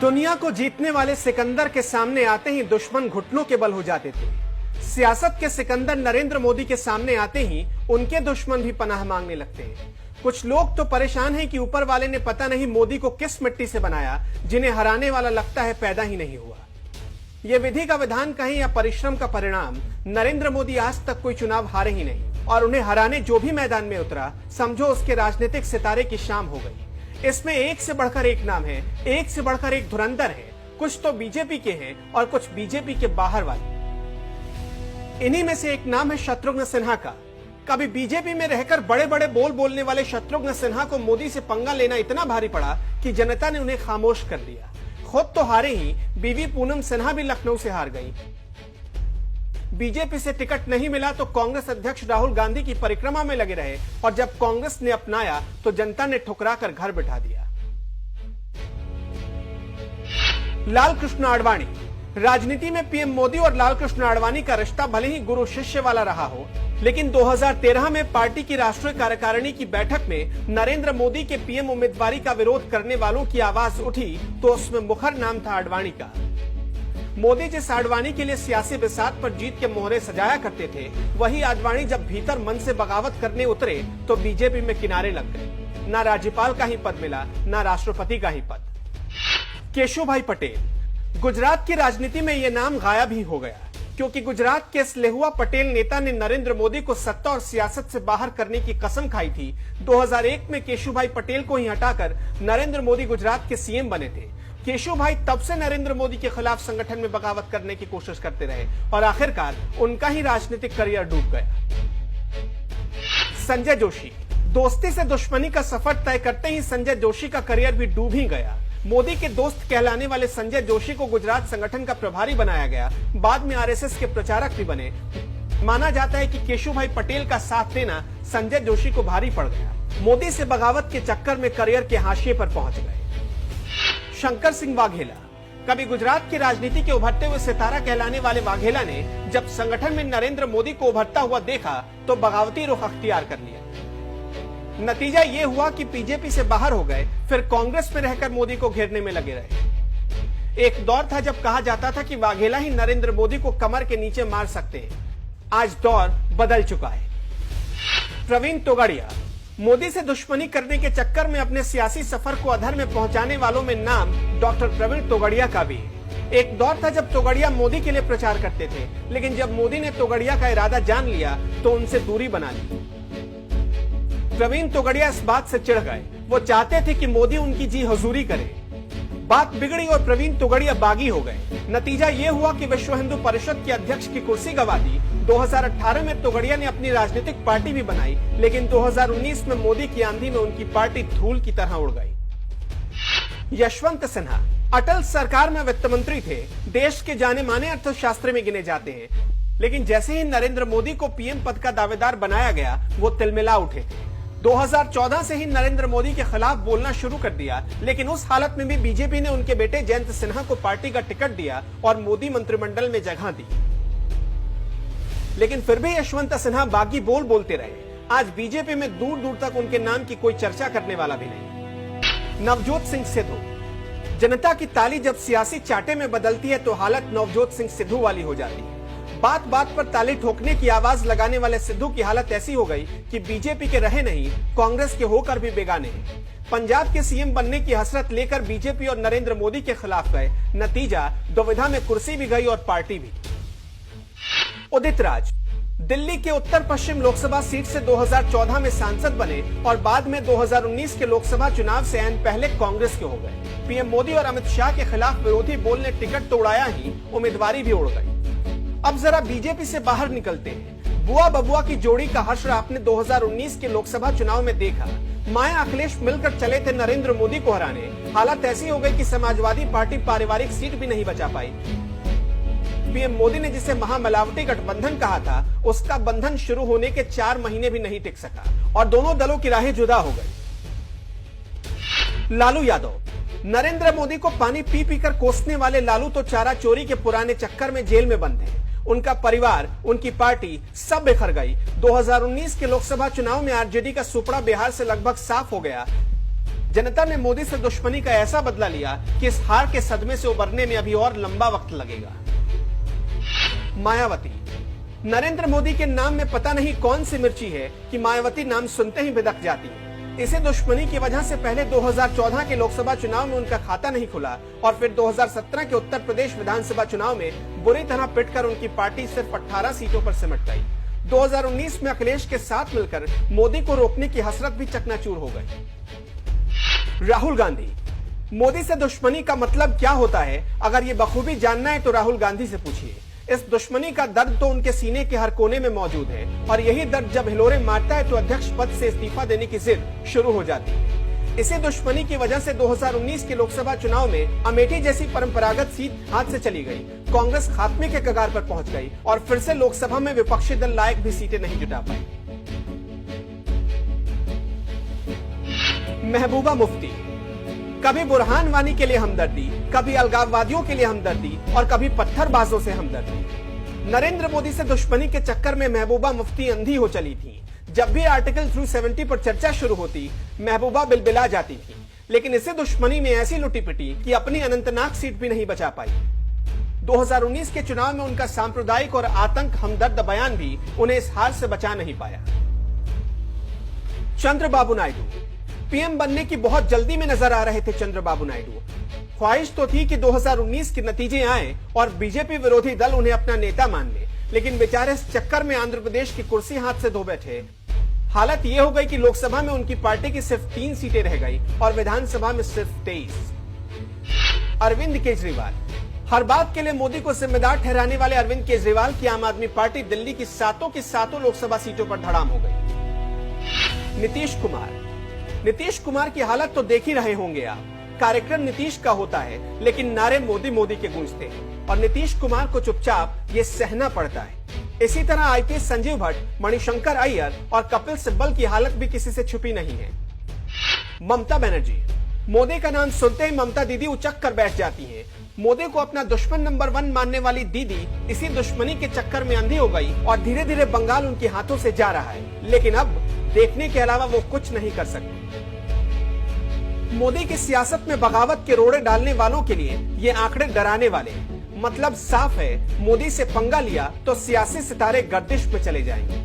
दुनिया को जीतने वाले सिकंदर के सामने आते ही दुश्मन घुटनों के बल हो जाते थे। सियासत के सिकंदर नरेंद्र मोदी के सामने आते ही उनके दुश्मन भी पनाह मांगने लगते हैं। कुछ लोग तो परेशान हैं कि ऊपर वाले ने पता नहीं मोदी को किस मिट्टी से बनाया, जिन्हें हराने वाला लगता है पैदा ही नहीं हुआ। यह विधि का विधान कहीं या परिश्रम का परिणाम। नरेंद्र मोदी आज तक कोई चुनाव हारे ही नहीं और उन्हें हराने जो भी मैदान में उतरा, समझो उसके राजनीतिक सितारे की शाम हो गई। इसमें एक से बढ़कर एक नाम है, एक से बढ़कर एक धुरंधर है। कुछ तो बीजेपी के हैं और कुछ बीजेपी के बाहर वाले। इन्हीं में से एक नाम है शत्रुघ्न सिन्हा का। कभी बीजेपी में रहकर बड़े बड़े बोल बोलने वाले शत्रुघ्न सिन्हा को मोदी से पंगा लेना इतना भारी पड़ा कि जनता ने उन्हें खामोश कर दिया। खुद तो हारे ही, बीवी पूनम सिन्हा भी लखनऊ से हार गई। बीजेपी से टिकट नहीं मिला तो कांग्रेस अध्यक्ष राहुल गांधी की परिक्रमा में लगे रहे और जब कांग्रेस ने अपनाया तो जनता ने ठुकरा कर घर बिठा दिया। लाल कृष्ण आडवाणी। राजनीति में पीएम मोदी और लाल कृष्ण आडवाणी का रिश्ता भले ही गुरु शिष्य वाला रहा हो, लेकिन 2013 में पार्टी की राष्ट्रीय कार्यकारिणी की बैठक में नरेंद्र मोदी के पीएम उम्मीदवारी का विरोध करने वालों की आवाज उठी तो उसमें मुखर नाम था आडवाणी का। मोदी जिस आडवाणी के लिए सियासी बिसात पर जीत के मोहरे सजाया करते थे, वही आडवाणी जब भीतर मन से बगावत करने उतरे तो बीजेपी में किनारे लग गए। ना राज्यपाल का ही पद मिला, ना राष्ट्रपति का ही पद। केशुभाई पटेल। गुजरात की राजनीति में यह नाम गायब ही हो गया, क्योंकि गुजरात के इस लेहुआ पटेल नेता ने नरेंद्र मोदी को सत्ता और सियासत से बाहर करने की कसम खाई थी। 2001 में केशुभाई पटेल को ही हटाकर नरेंद्र मोदी गुजरात के सीएम बने थे। केशुभाई तब से नरेंद्र मोदी के खिलाफ संगठन में बगावत करने की कोशिश करते रहे और आखिरकार उनका ही राजनीतिक करियर डूब गया। संजय जोशी। दोस्ती से दुश्मनी का सफर तय करते ही संजय जोशी का करियर भी डूब ही गया। मोदी के दोस्त कहलाने वाले संजय जोशी को गुजरात संगठन का प्रभारी बनाया गया। बाद में आरएसएस के प्रचारक भी बने। माना जाता है कि केशुभाई पटेल का साथ देना संजय जोशी को भारी पड़ गया। मोदी से बगावत के चक्कर में करियर के हाशिए पर पहुंच गए। शंकर सिंह वाघेला। कभी गुजरात की राजनीति के उभरते हुए सितारा कहलाने वाले वाघेला ने जब संगठन में नरेंद्र मोदी को उभरता हुआ देखा तो बगावती रुख अख्तियार कर लिया। नतीजा ये हुआ कि बीजेपी से बाहर हो गए, फिर कांग्रेस में रहकर मोदी को घेरने में लगे रहे। एक दौर था जब कहा जाता था कि वाघेला ही नरेंद्र मोदी को कमर के नीचे मार सकते हैं। आज दौर बदल चुका है। प्रवीण तोगड़िया। मोदी से दुश्मनी करने के चक्कर में अपने सियासी सफर को अधर में पहुंचाने वालों में नाम डॉक्टर प्रवीण तोगड़िया का भी है। एक दौर था जब तोगड़िया मोदी के लिए प्रचार करते थे, लेकिन जब मोदी ने तोगड़िया का इरादा जान लिया तो उनसे दूरी बना ली। प्रवीण तोगड़िया इस बात से चिढ़ गए। वो चाहते थे कि मोदी उनकी जी हुजूरी करे। बात बिगड़ी और प्रवीण तोगड़िया बागी हो गए। नतीजा ये हुआ कि विश्व हिंदू परिषद के अध्यक्ष की कुर्सी गंवा दी। 2018 में तोगड़िया ने अपनी राजनीतिक पार्टी भी बनाई, लेकिन 2019 में मोदी की आंधी में उनकी पार्टी धूल की तरह उड़ गई। यशवंत सिन्हा। अटल सरकार में वित्त मंत्री थे। देश के जाने माने अर्थशास्त्री में गिने जाते हैं, लेकिन जैसे ही नरेंद्र मोदी को पीएम पद का दावेदार बनाया गया, वो तिलमिला उठे थे। 2014 से ही नरेंद्र मोदी के खिलाफ बोलना शुरू कर दिया, लेकिन उस हालत में भी बीजेपी ने उनके बेटे जयंत सिन्हा को पार्टी का टिकट दिया और मोदी मंत्रिमंडल में जगह दी। लेकिन फिर भी यशवंत सिन्हा बागी बोल बोलते रहे। आज बीजेपी में दूर दूर तक उनके नाम की कोई चर्चा करने वाला भी नहीं। नवजोत सिंह सिद्धू। जनता की ताली जब सियासी चाटे में बदलती है तो हालत नवजोत सिंह सिद्धू वाली हो जाती है। बात बात पर ताली ठोकने की आवाज लगाने वाले सिद्धू की हालत ऐसी हो गई कि बीजेपी के रहे नहीं, कांग्रेस के होकर भी बेगाने हैं। पंजाब के सीएम बनने की हसरत लेकर बीजेपी और नरेंद्र मोदी के खिलाफ गए। नतीजा दुविधा में कुर्सी भी गई और पार्टी भी। उदित राज। दिल्ली के उत्तर पश्चिम लोकसभा सीट से 2014 में सांसद बने और बाद में 2019 के लोकसभा चुनाव से ऐन पहले कांग्रेस के हो गए। पीएम मोदी और अमित शाह के खिलाफ विरोधी बोल ने टिकट तो उड़ाया ही, उम्मीदवारी भी उड़ गई। अब जरा बीजेपी से बाहर निकलते हैं। बुआ बबुआ की जोड़ी का हश्र आपने 2019 के लोकसभा चुनाव में देखा। माया अखिलेश मिलकर चले थे नरेंद्र मोदी को हराने। हालत ऐसी हो गई कि समाजवादी पार्टी पारिवारिक सीट भी नहीं बचा पाई। पीएम मोदी ने जिसे महामिलावटी गठबंधन कहा था, उसका बंधन शुरू होने के 4 महीने भी नहीं टिक सका और दोनों दलों की राहें जुदा हो गई। लालू यादव। नरेंद्र मोदी को पानी पी पीकर कोसने वाले लालू तो चारा चोरी के पुराने चक्कर में जेल में बंद हैं। उनका परिवार, उनकी पार्टी सब बिखर गई। 2019 के लोकसभा चुनाव में आरजेडी का सुपड़ा बिहार से लगभग साफ हो गया। जनता ने मोदी से दुश्मनी का ऐसा बदला लिया कि इस हार के सदमे से उबरने में अभी और लंबा वक्त लगेगा। मायावती। नरेंद्र मोदी के नाम में पता नहीं कौन सी मिर्ची है कि मायावती नाम सुनते ही बिदक जाती है। इसे दुश्मनी की वजह से पहले 2014 के लोकसभा चुनाव में उनका खाता नहीं खुला और फिर 2017 के उत्तर प्रदेश विधानसभा चुनाव में बुरी तरह पिटकर उनकी पार्टी सिर्फ 18 सीटों पर सिमट गई। 2019 में अखिलेश के साथ मिलकर मोदी को रोकने की हसरत भी चकनाचूर हो गई। राहुल गांधी। मोदी से दुश्मनी का मतलब क्या होता है, अगर ये बखूबी जानना है तो राहुल गांधी से पूछिए। इस दुश्मनी का दर्द तो उनके सीने के हर कोने में मौजूद है और यही दर्द जब हिलोरे मारता है तो अध्यक्ष पद से इस्तीफा देने की जिद शुरू हो जाती है। इसी दुश्मनी की वजह से 2019 के लोकसभा चुनाव में अमेठी जैसी परंपरागत सीट हाथ से चली गई। कांग्रेस खात्मे के कगार पर पहुंच गई और फिर से लोकसभा में विपक्षी दल लायक भी सीटें नहीं जुटा पाई। महबूबा मुफ्ती। कभी बुरहान वानी के लिए हमदर्दी, कभी अलगाववादियों के लिए हमदर्दी और कभी पत्थरबाजों से हमदर्दी। नरेंद्र मोदी से दुश्मनी के चक्कर में महबूबा मुफ्ती अंधी हो चली थी। जब भी आर्टिकल 370 पर चर्चा शुरू होती, महबूबा बिलबिला जाती थी। लेकिन इसे दुश्मनी में ऐसी लुटी पिटी कि अपनी अनंतनाग सीट भी नहीं बचा पाई। 2019 के चुनाव में उनका सांप्रदायिक और आतंक हमदर्द बयान भी उन्हें इस हार से बचा नहीं पाया। चंद्रबाबू नायडू। पीएम बनने की बहुत जल्दी में नजर आ रहे थे चंद्रबाबू नायडू। ख्वाहिश तो थी कि 2019 के नतीजे आए और बीजेपी विरोधी दल उन्हें अपना नेता मान ले, लेकिन बेचारे इस चक्कर में आंध्र प्रदेश की कुर्सी हाथ से धो बैठे। हालत यह हो गई कि लोकसभा में उनकी पार्टी की सिर्फ 3 सीटें रह गई और विधानसभा में सिर्फ 23। अरविंद केजरीवाल। हर बात के लिए मोदी को जिम्मेदार ठहराने वाले अरविंद केजरीवाल की आम आदमी पार्टी दिल्ली की सातों लोकसभा सीटों पर धड़ाम हो गई। नीतीश कुमार। नीतीश कुमार की हालत तो देख ही रहे होंगे आप। कार्यक्रम नीतीश का होता है लेकिन नारे मोदी मोदी के गूंजते हैं और नीतीश कुमार को चुपचाप ये सहना पड़ता है। इसी तरह आईपीएस संजीव भट्ट, मणिशंकर अय्यर और कपिल सिब्बल की हालत भी किसी से छुपी नहीं है। ममता बनर्जी। मोदी का नाम सुनते ही ममता दीदी उचक कर बैठ जाती हैं। मोदी को अपना दुश्मन नंबर 1 मानने वाली दीदी इसी दुश्मनी के चक्कर में अंधी हो गई और धीरे धीरे बंगाल उनके हाथों से जा रहा है, लेकिन अब देखने के अलावा वो कुछ नहीं कर सकते। मोदी की सियासत में बगावत के रोड़े डालने वालों के लिए ये आंकड़े डराने वाले हैं। मतलब साफ है, मोदी से पंगा लिया तो सियासी सितारे गर्दिश में चले जाएंगे।